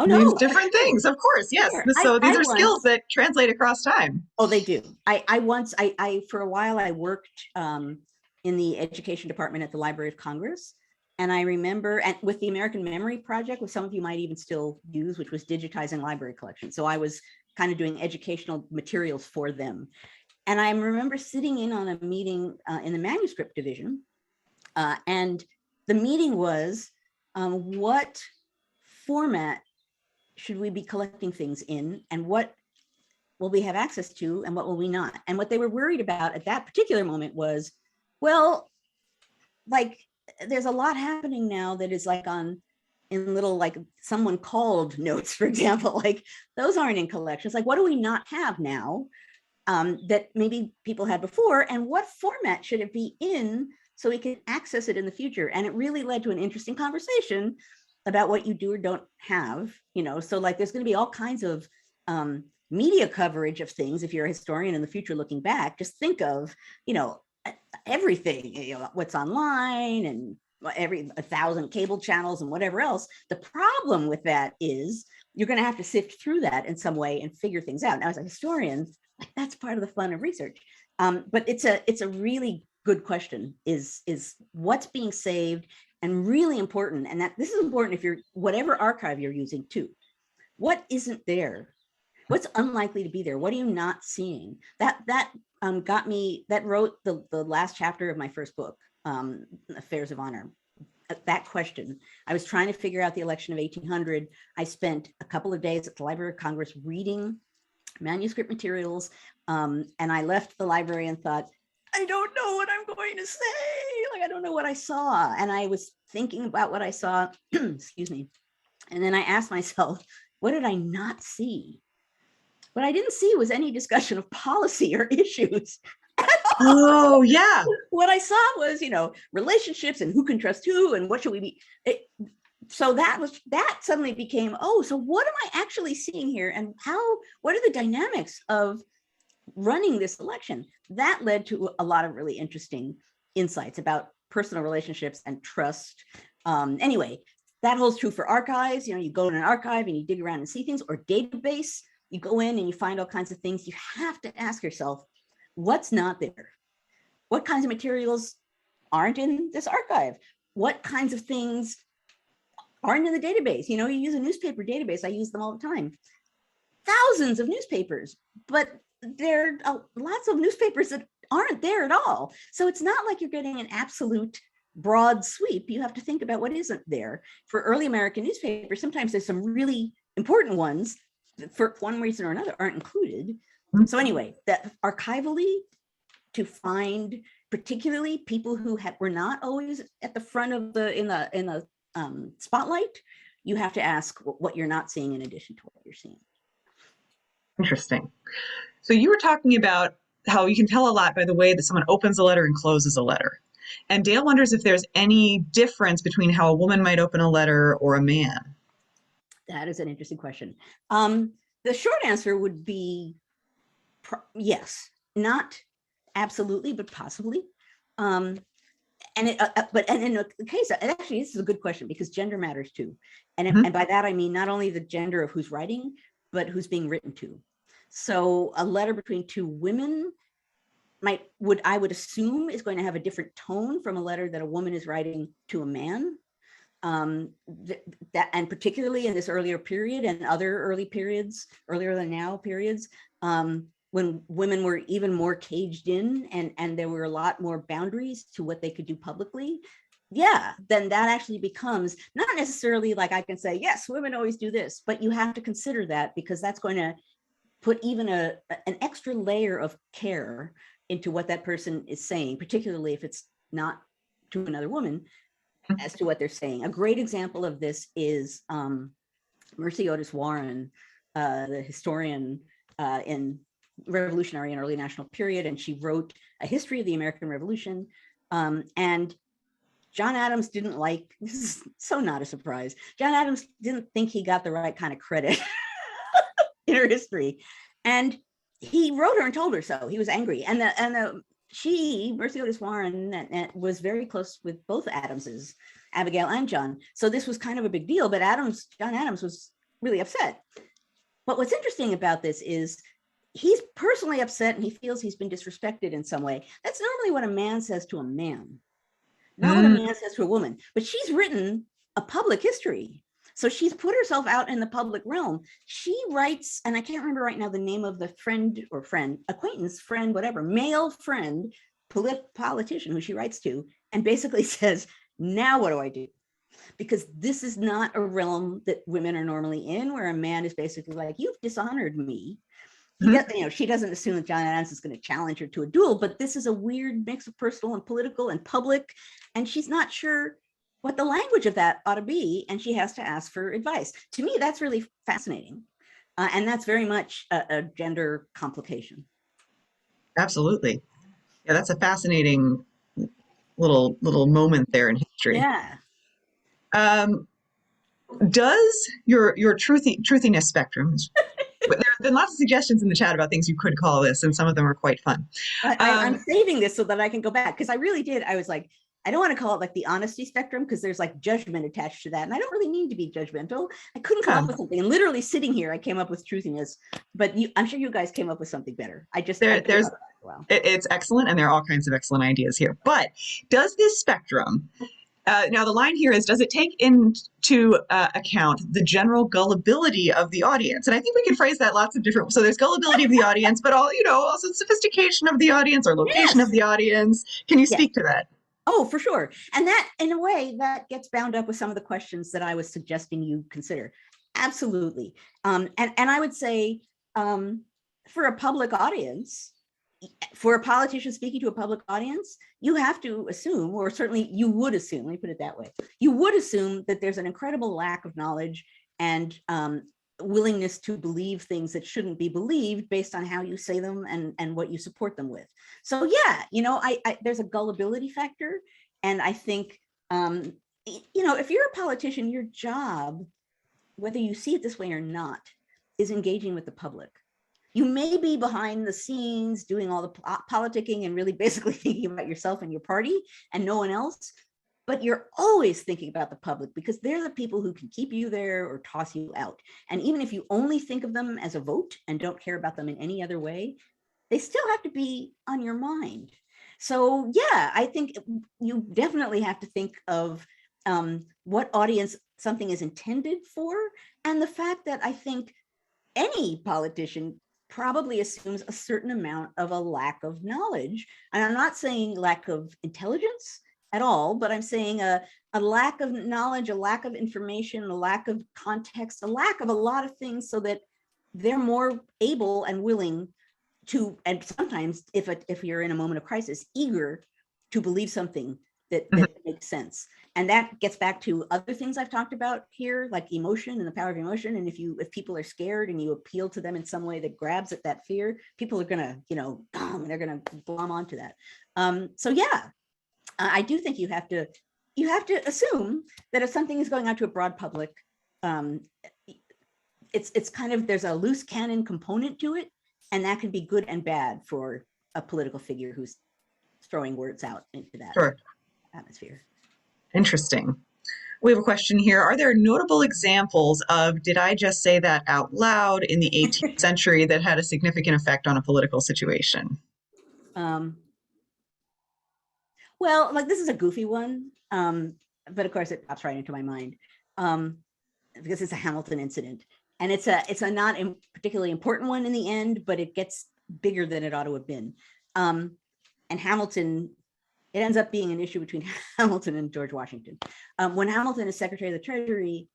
means different things. Of course, yes. So these are skills that translate across time. Oh, they do. I for a while I worked in the education department at the Library of Congress. And I remember, and with the American Memory Project, which some of you might even still use, which was digitizing library collections. So I was kind of doing educational materials for them. And I remember sitting in on a meeting in the manuscript division. And the meeting was, what format should we be collecting things in, and what will we have access to, and what will we not? And what they were worried about at that particular moment was, well, like, there's a lot happening now that is like in little, like, someone called notes, for example, like those aren't in collections. Like, what do we not have now that maybe people had before, and what format should it be in so we can access it in the future? And it really led to an interesting conversation about what you do or don't have, you know. So like, there's going to be all kinds of media coverage of things. If you're a historian in the future looking back, just think of, you know, everything, you know, what's online and 1,000 cable channels and whatever else. The problem with that is you're going to have to sift through that in some way and figure things out. Now, as a historian, that's part of the fun of research. But it's a really good question, is what's being saved, and really important. And that this is important if you're, whatever archive you're using too. What isn't there? What's unlikely to be there? What are you not seeing? That got me, that wrote the last chapter of my first book, Affairs of Honor. That question. I was trying to figure out the election of 1800. I spent a couple of days at the Library of Congress reading manuscript materials. And I left the library and thought, I don't know what I'm going to say. Like, I don't know what I saw. And I was thinking about what I saw, excuse me. And then I asked myself, what did I not see? What I didn't see was any discussion of policy or issues. Oh, yeah. What I saw was, you know, relationships and who can trust who and what should we be. So that suddenly became, oh, so what am I actually seeing here? And what are the dynamics of running this election? That led to a lot of really interesting insights about personal relationships and trust. Anyway, that holds true for archives. You know, you go in an archive and you dig around and see things, or database, you go in and you find all kinds of things. You have to ask yourself, what's not there? What kinds of materials aren't in this archive? What kinds of things aren't in the database? You know, you use a newspaper database. I use them all the time. Thousands of newspapers, but there are lots of newspapers that aren't there at all. So it's not like you're getting an absolute broad sweep. You have to think about what isn't there. For early American newspapers, sometimes there's some really important ones that for one reason or another aren't included. So anyway, that archivally, to find particularly people who were not always at the front of in the spotlight, you have to ask what you're not seeing in addition to what you're seeing. Interesting. So you were talking about how you can tell a lot by the way that someone opens a letter and closes a letter. And Dale wonders if there's any difference between how a woman might open a letter or a man. That is an interesting question. The short answer would be yes, not absolutely, but possibly. And in the case, actually, this is a good question because gender matters too. And by that, I mean not only the gender of who's writing, but who's being written to. So a letter between two women I would assume is going to have a different tone from a letter that a woman is writing to a man. And particularly in this earlier period and other early periods, earlier than now periods, when women were even more caged in and there were a lot more boundaries to what they could do publicly, yeah, then that actually becomes not necessarily like I can say, yes, women always do this, but you have to consider that because that's going to put even an extra layer of care into what that person is saying, particularly if it's not to another woman, as to what they're saying. A great example of this is Mercy Otis Warren, the historian in Revolutionary and Early National Period, and she wrote a history of the American Revolution. And John Adams didn't like, this is so not a surprise, John Adams didn't think he got the right kind of credit in her history. And he wrote her and told her so. He was angry. And Mercy Otis Warren, was very close with both Adamses, Abigail and John. So this was kind of a big deal, but John Adams was really upset. But what's interesting about this is he's personally upset and he feels he's been disrespected in some way. That's normally what a man says to a man, not what a man says to a woman. But she's written a public history. So she's put herself out in the public realm. She writes, and I can't remember right now the name of the acquaintance, friend, whatever, male friend, politician who she writes to, and basically says, now what do I do? Because this is not a realm that women are normally in, where a man is basically like, you've dishonored me. She doesn't assume that John Adams is going to challenge her to a duel, but this is a weird mix of personal and political and public, and she's not sure what the language of that ought to be, and she has to ask for advice. To me, that's really fascinating, and that's very much a gender complication. Absolutely. Yeah, that's a fascinating little moment there in history. Yeah. Does your truthiness spectrum, there have been lots of suggestions in the chat about things you could call this, and some of them are quite fun. I'm saving this so that I can go back, because I really did. I was like, I don't want to call it like the honesty spectrum, because there's like judgment attached to that. And I don't really mean to be judgmental. I couldn't come up with something. And literally sitting here, I came up with truthiness, but I'm sure you guys came up with something better. It's excellent. And there are all kinds of excellent ideas here. But does this spectrum, now the line here is, does it take into account the general gullibility of the audience? And I think we can phrase that lots of different, so there's gullibility of the audience, but also sophistication of the audience or location of the audience. Can you speak to that? Oh, for sure. And that, in a way, that gets bound up with some of the questions that I was suggesting you consider. Absolutely. And I would say for a public audience, for a politician speaking to a public audience, you have to assume, or certainly you would assume, let me put it that way, you would assume that there's an incredible lack of knowledge and willingness to believe things that shouldn't be believed based on how you say them and what you support them with. So yeah, there's a gullibility factor. And I think, if you're a politician, your job, whether you see it this way or not, is engaging with the public. You may be behind the scenes doing all the politicking and really basically thinking about yourself and your party and no one else, but you're always thinking about the public, because they're the people who can keep you there or toss you out. And even if you only think of them as a vote and don't care about them in any other way, they still have to be on your mind. So yeah, I think you definitely have to think of what audience something is intended for, and the fact that I think any politician probably assumes a certain amount of a lack of knowledge. And I'm not saying lack of intelligence at all, but I'm saying a lack of knowledge, a lack of information, a lack of context, a lack of a lot of things, so that they're more able and willing to, and sometimes if you're in a moment of crisis, eager to believe something that makes sense. And that gets back to other things I've talked about here, like emotion and the power of emotion. And if people are scared and you appeal to them in some way that grabs at that fear, people are gonna, they're gonna glom onto that. So yeah, I do think you have to assume that if something is going out to a broad public, it's kind of, there's a loose cannon component to it, and that can be good and bad for a political figure who's throwing words out into that Sure. atmosphere. Interesting. We have a question here. Are there notable examples of "did I just say that out loud" in the 18th century that had a significant effect on a political situation? Well, like this is a goofy one, but of course it pops right into my mind because it's a Hamilton incident, and it's a not particularly important one in the end, but it gets bigger than it ought to have been. And Hamilton, it ends up being an issue between Hamilton and George Washington. When Hamilton is Secretary of the Treasury,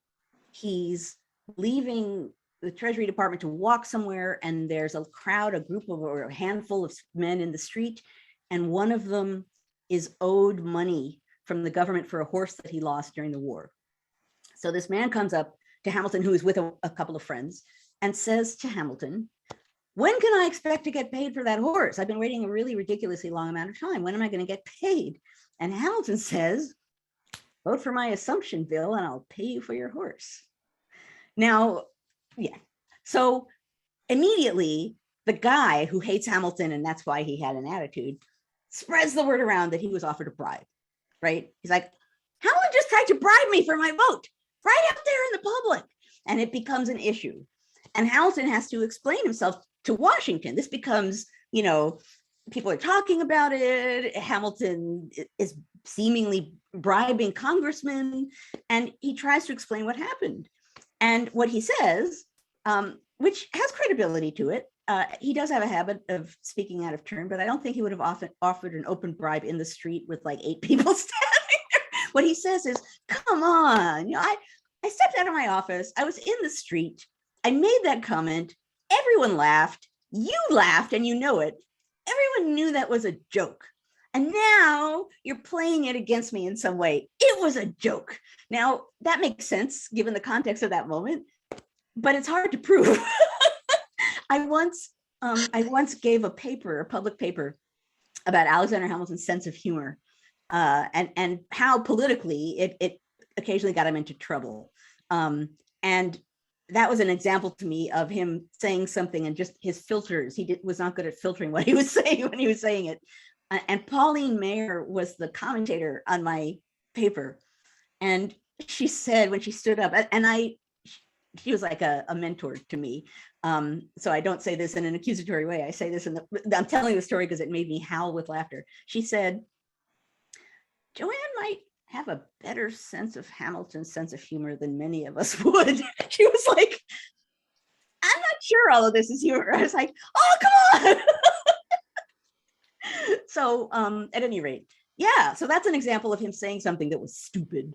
he's leaving the Treasury Department to walk somewhere, and there's a crowd, a group of, or a handful of men in the street, and one of them is owed money from the government for a horse that he lost during the war. So this man comes up to Hamilton, who is with a couple of friends, and says to Hamilton, "When can I expect to get paid for that horse? I've been waiting a really ridiculously long amount of time. When am I going to get paid?" And Hamilton says, "Vote for my assumption bill and I'll pay you for your horse." Now, yeah. So immediately, the guy who hates Hamilton, and that's why he had an attitude, spreads the word around that he was offered a bribe, right? He's like, "Hamilton just tried to bribe me for my vote right out there in the public." And it becomes an issue. And Hamilton has to explain himself to Washington. This becomes, people are talking about it. Hamilton is seemingly bribing congressmen, and he tries to explain what happened. And what he says, which has credibility to it, he does have a habit of speaking out of turn, but I don't think he would have offered an open bribe in the street with like 8 people standing there. What he says is, "Come on, I stepped out of my office. I was in the street. I made that comment. Everyone laughed. You laughed, and you know it. Everyone knew that was a joke. And now you're playing it against me in some way. It was a joke." Now, that makes sense given the context of that moment, but it's hard to prove. I once gave a public paper, about Alexander Hamilton's sense of humor, and how politically it occasionally got him into trouble. And that was an example to me of him saying something and just his filters. He was not good at filtering what he was saying when he was saying it. And Pauline Mayer was the commentator on my paper. And she said, when she stood up, and she was like a mentor to me. So I don't say this in an accusatory way. I say this I'm telling the story because it made me howl with laughter. She said, "Joanne might have a better sense of Hamilton's sense of humor than many of us would." She was like, "I'm not sure all of this is humor." I was like, "Oh, come on." So at any rate, yeah, so that's an example of him saying something that was stupid.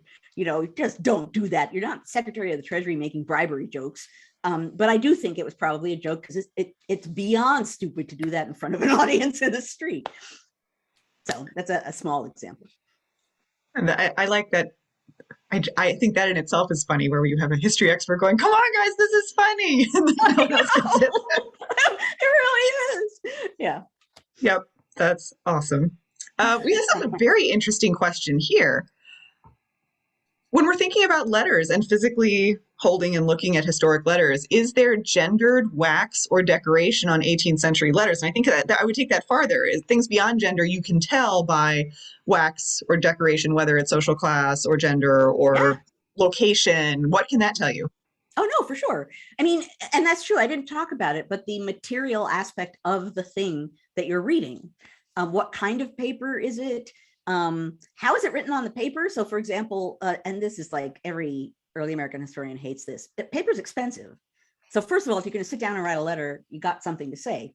Just don't do that. You're not Secretary of the Treasury making bribery jokes. But I do think it was probably a joke because it's beyond stupid to do that in front of an audience in the street. So that's a small example. And I like that. I think that in itself is funny, where you have a history expert going, "Come on, guys, this is funny." And then no one else can sit there. It really is. Yeah. Yep, that's awesome. We have a very interesting question here. When we're thinking about letters and physically holding and looking at historic letters, is there gendered wax or decoration on 18th century letters? And I think that I would take that farther. Things beyond gender, you can tell by wax or decoration, whether it's social class or gender or location. What can that tell you? Oh, no, for sure. I mean, and that's true. I didn't talk about it, but the material aspect of the thing that you're reading, what kind of paper is it? How is it written on the paper? So for example, and this is like every early American historian hates this, paper's expensive. So first of all, if you're going to sit down and write a letter, you got something to say.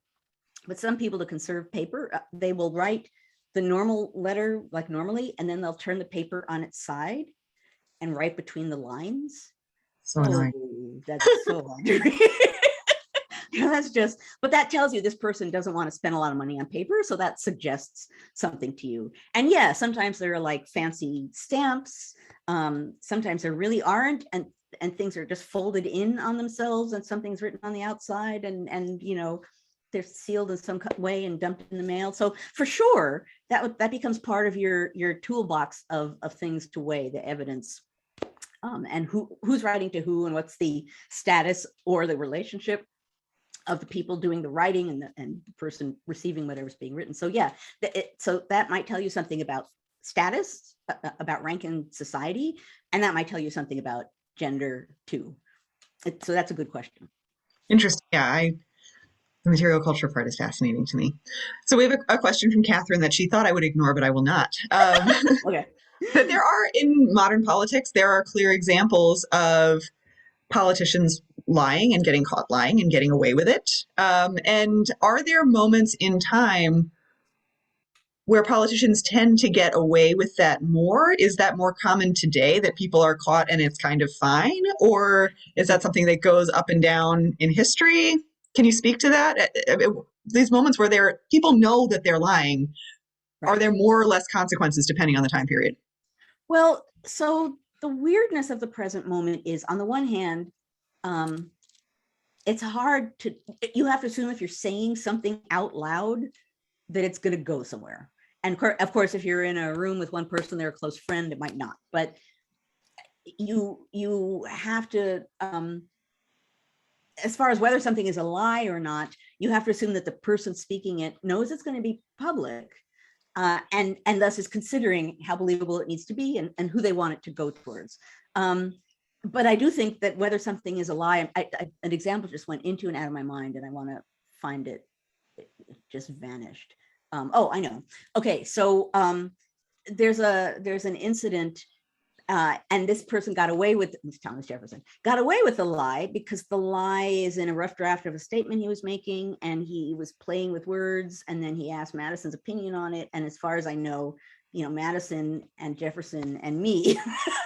But some people, to conserve paper, they will write the normal letter like normally, and then they'll turn the paper on its side and write between the lines. So annoying. Oh, that's so hard to read. That's just, but that tells you this person doesn't want to spend a lot of money on paper. So that suggests something to you. And yeah, sometimes there are like fancy stamps. Sometimes there really aren't. And things are just folded in on themselves and something's written on the outside and you know, they're sealed in some way and dumped in the mail. So for sure, that becomes part of your toolbox of things to weigh the evidence. And who's writing to who and what's the status or the relationship of the people doing the writing and the person receiving whatever's being written. So yeah, so that might tell you something about status, about rank in society, and that might tell you something about gender too. So that's a good question. Interesting. Yeah, the material culture part is fascinating to me. So we have a question from Catherine that she thought I would ignore, but I will not. Okay. That there are, in modern politics, there are clear examples of politicians lying and getting caught lying and getting away with it. And are there moments in time where politicians tend to get away with that more? Is that more common today, that people are caught and it's kind of fine? Or is that something that goes up and down in history? Can you speak to that? These moments where people know that they're lying, Right. are there more or less consequences depending on the time period? Well, so the weirdness of the present moment is, on the one hand, it's hard to, you have to assume if you're saying something out loud that it's going to go somewhere. And of course, if you're in a room with one person, they're a close friend, it might not. But you have to, as far as whether something is a lie or not, you have to assume that the person speaking it knows it's going to be public, and thus is considering how believable it needs to be and who they want it to go towards. But I do think that whether something is a lie, an example just went into and out of my mind, and I want to find it. It just vanished. Oh, I know. Okay, so there's an incident, and this person got away with, Thomas Jefferson, got away with the lie because the lie is in a rough draft of a statement he was making, and he was playing with words, and then he asked Madison's opinion on it. And as far as I know, you know, Madison and Jefferson and me,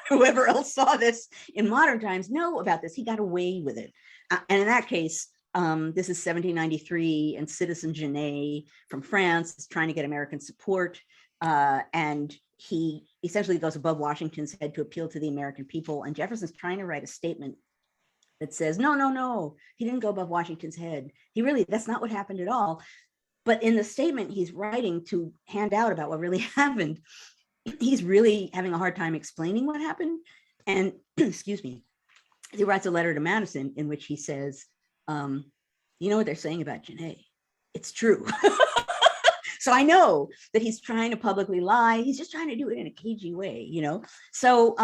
whoever else saw this in modern times, know about this. He got away with it. And in that case, this is 1793, and Citizen Genet from France is trying to get American support. And he essentially goes above Washington's head to appeal to the American people. And Jefferson's trying to write a statement that says, no, he didn't go above Washington's head. That's not what happened at all. But in the statement he's writing to hand out about what really happened, he's really having a hard time explaining what happened. And excuse me, he writes a letter to Madison in which he says, you know what they're saying about Genet? It's true. So I know that he's trying to publicly lie. He's just trying to do it in a cagey way, you know? So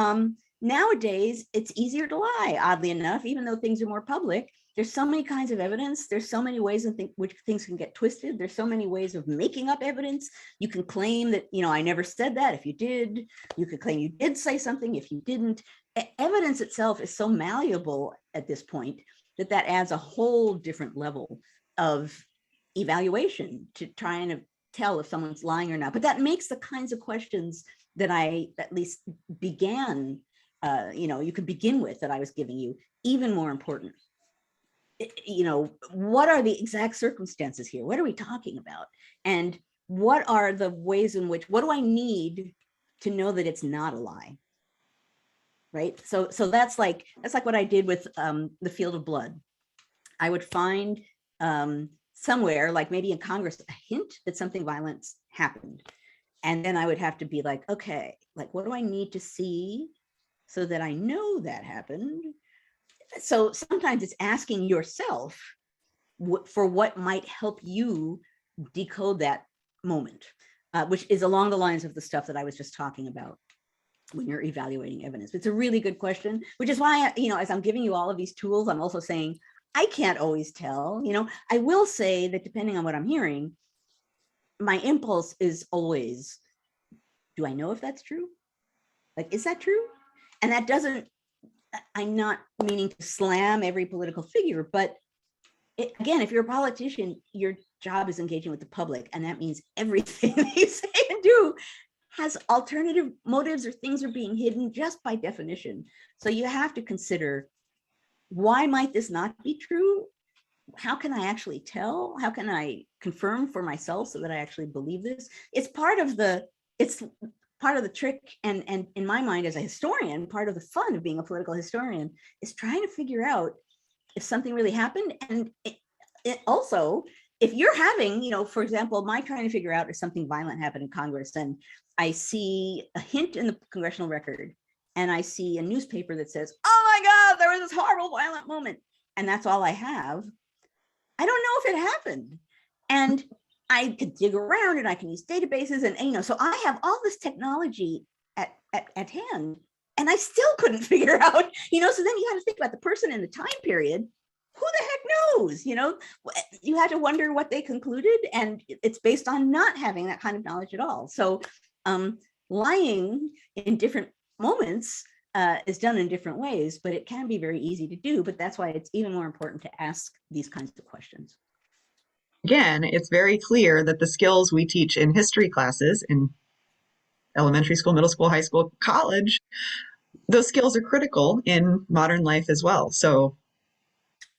nowadays it's easier to lie, oddly enough, even though things are more public. There's so many kinds of evidence. There's so many ways in which things can get twisted. There's so many ways of making up evidence. You can claim that, you know, I never said that if you did. You could claim you did say something if you didn't. Evidence itself is so malleable at this point that adds a whole different level of evaluation to try and tell if someone's lying or not. But that makes the kinds of questions that I at least began, you could begin with, that I was giving you, even more important. You know, what are the exact circumstances here? What are we talking about? And what are the ways in which, what do I need to know that it's not a lie? Right. So that's like what I did with the Field of Blood. I would find somewhere, like maybe in Congress, a hint that something violent happened. And then I would have to be like, okay, like, what do I need to see so that I know that happened? So sometimes it's asking yourself for what might help you decode that moment, which is along the lines of the stuff that I was just talking about when you're evaluating evidence. It's a really good question, which is why, as I'm giving you all of these tools, I'm also saying, I can't always tell. I will say that depending on what I'm hearing, my impulse is always, do I know if that's true? Like, is that true? And that doesn't, I'm not meaning to slam every political figure, but again, if you're a politician, your job is engaging with the public. And that means everything that you say and do has alternative motives, or things are being hidden just by definition. So you have to consider, why might this not be true? how can I actually tell? How can I confirm for myself so that I actually believe this? It's part of the trick. And in my mind, as a historian, part of the fun of being a political historian is trying to figure out if something really happened. And it also, if you're having, for example, my trying to figure out if something violent happened in Congress, and I see a hint in the congressional record, and I see a newspaper that says, oh my God, there was this horrible violent moment, and that's all I have, I don't know if it happened. And I could dig around and I can use databases and so I have all this technology at hand, and I still couldn't figure out, so then you got to think about the person in the time period. Who the heck knows? You had to wonder what they concluded, and it's based on not having that kind of knowledge at all. So lying in different moments is done in different ways, but it can be very easy to do. But that's why it's even more important to ask these kinds of questions. Again, it's very clear that the skills we teach in history classes in elementary school, middle school, high school, college, those skills are critical in modern life as well. So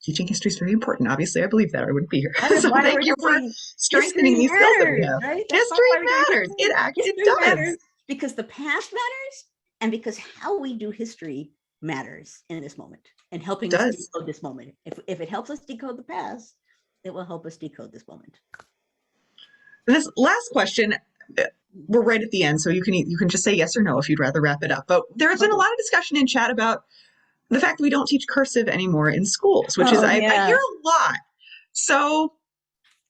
teaching history is very important. Obviously, I believe that, or I wouldn't be here. So thank you for strengthening these skills that we have. Right? History matters. It does. Matters because the past matters, and because how we do history matters in this moment, and helping us decode this moment. If it helps us decode the past, it will help us decode this moment. This last question, we're right at the end, so you can just say yes or no if you'd rather wrap it up. But there's been a lot of discussion in chat about the fact that we don't teach cursive anymore in schools, which I hear a lot. So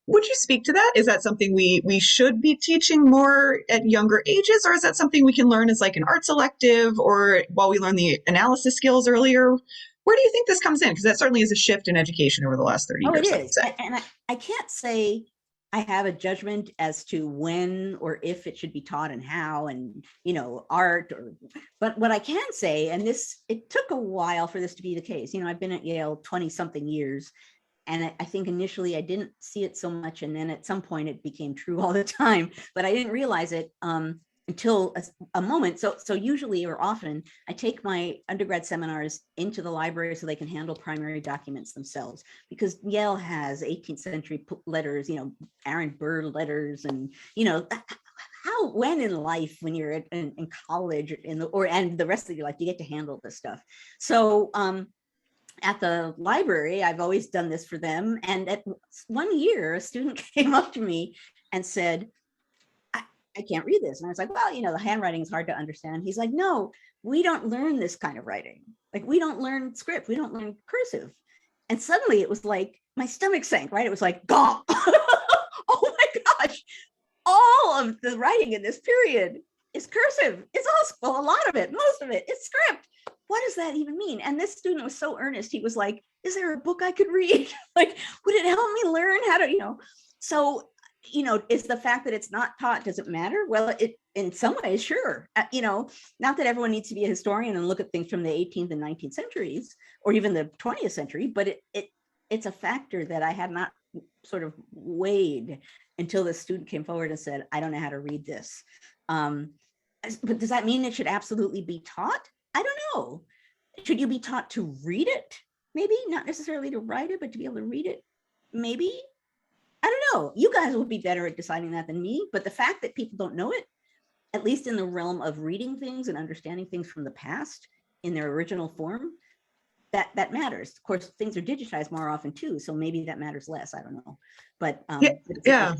would you speak to that? Is that something we should be teaching more at younger ages, or is that something we can learn as like an arts elective, or while we learn the analysis skills earlier? Where do you think this comes in? Because that certainly is a shift in education over the last 30 years. Oh, it is. And I can't say I have a judgment as to when or if it should be taught and how, and, art, but what I can say, and it took a while for this to be the case. I've been at Yale 20 something years, and I think initially I didn't see it so much. And then at some point it became true all the time, but I didn't realize it until a moment. So usually, or often, I take my undergrad seminars into the library so they can handle primary documents themselves, because Yale has 18th century letters, Aaron Burr letters, and when in life, when you're in college and the rest of your life, you get to handle this stuff. So at the library, I've always done this for them. And at one year, a student came up to me and said, I can't read this. And I was like, well, the handwriting is hard to understand. He's like, no, we don't learn this kind of writing. Like, we don't learn script. We don't learn cursive. And suddenly it was like, my stomach sank, right? It was like, gah! Oh my gosh. All of the writing in this period is cursive. It's a lot of it, most of it, it's script. What does that even mean? And this student was so earnest. He was like, is there a book I could read? Like, would it help me learn how to, so, is the fact that it's not taught, does it matter? Well, it, in some ways, sure. Not that everyone needs to be a historian and look at things from the 18th and 19th centuries, or even the 20th century, but it's a factor that I had not sort of weighed until the student came forward and said, I don't know how to read this. But does that mean it should absolutely be taught? I don't know. Should you be taught to read it? Maybe, not necessarily to write it, but to be able to read it, maybe. I don't know. You guys would be better at deciding that than me. But the fact that people don't know it, at least in the realm of reading things and understanding things from the past in their original form, that matters. Of course, things are digitized more often too, so maybe that matters less. I don't know. But yeah.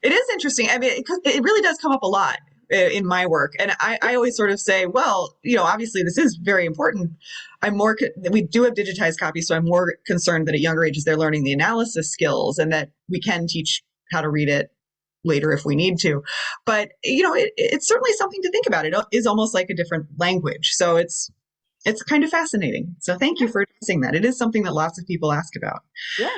It is interesting. I mean, it really does come up a lot in my work. And I always sort of say, well, obviously this is very important. We do have digitized copies, so I'm more concerned that at younger ages they're learning the analysis skills, and that we can teach how to read it later if we need to. But, it's certainly something to think about. It is almost like a different language. So it's kind of fascinating. So thank you for addressing that. It is something that lots of people ask about. Yeah.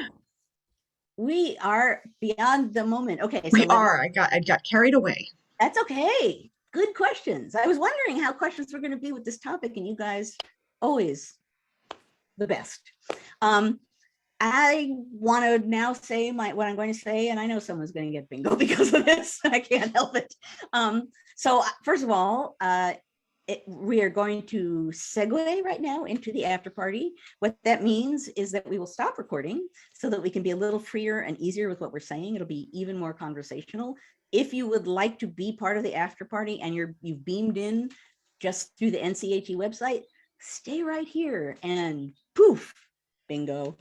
We are beyond the moment. Okay. So I got carried away. That's okay. Good questions. I was wondering how questions were going to be with this topic, and you guys always the best. I want to now say what I'm going to say, and I know someone's going to get bingo because of this. I can't help it. So first of all, we are going to segue right now into the after party. What that means is that we will stop recording so that we can be a little freer and easier with what we're saying. It'll be even more conversational. If you would like to be part of the after party and you've beamed in just through the NCHE website, stay right here and poof, bingo.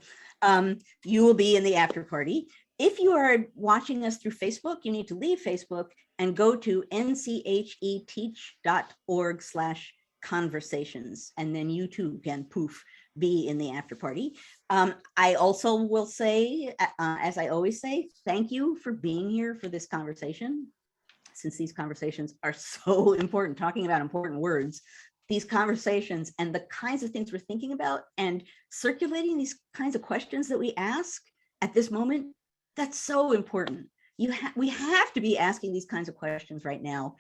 You will be in the after party. If you are watching us through Facebook, you need to leave Facebook and go to ncheteach.org/conversations. And then you too can poof, be in the after party. I also will say, as I always say, thank you for being here for this conversation. Since these conversations are so important, talking about important words, these conversations and the kinds of things we're thinking about and circulating these kinds of questions that we ask at this moment, that's so important. We have to be asking these kinds of questions right now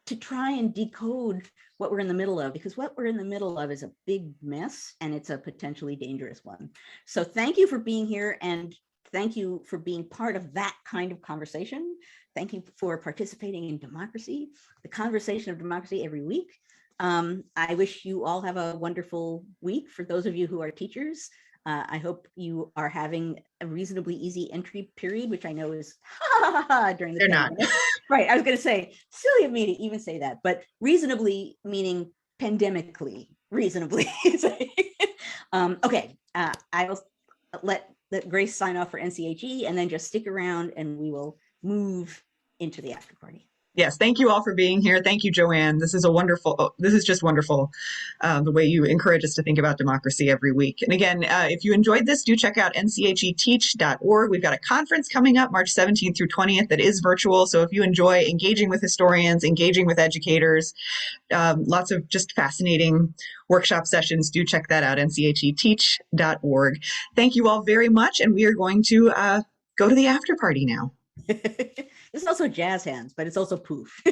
to try and decode what we're in the middle of, because what we're in the middle of is a big mess and it's a potentially dangerous one. So thank you for being here, and thank you for being part of that kind of conversation. Thank you for participating in democracy, the conversation of democracy every week. I wish you all have a wonderful week. For those of you who are teachers, I hope you are having a reasonably easy entry period, which I know is during the pandemic. Not. Right, I was going to say, silly of me to even say that, but reasonably meaning pandemically, reasonably. Okay, I will let Grace sign off for NCHE and then just stick around and we will move into the after party. Yes, thank you all for being here. Thank you, Joanne. This is just wonderful, the way you encourage us to think about democracy every week. And again, if you enjoyed this, do check out ncheteach.org. We've got a conference coming up March 17th through 20th that is virtual. So if you enjoy engaging with historians, engaging with educators, lots of just fascinating workshop sessions, do check that out, ncheteach.org. Thank you all very much. And we are going to go to the after party now. This is also jazz hands, but it's also poof.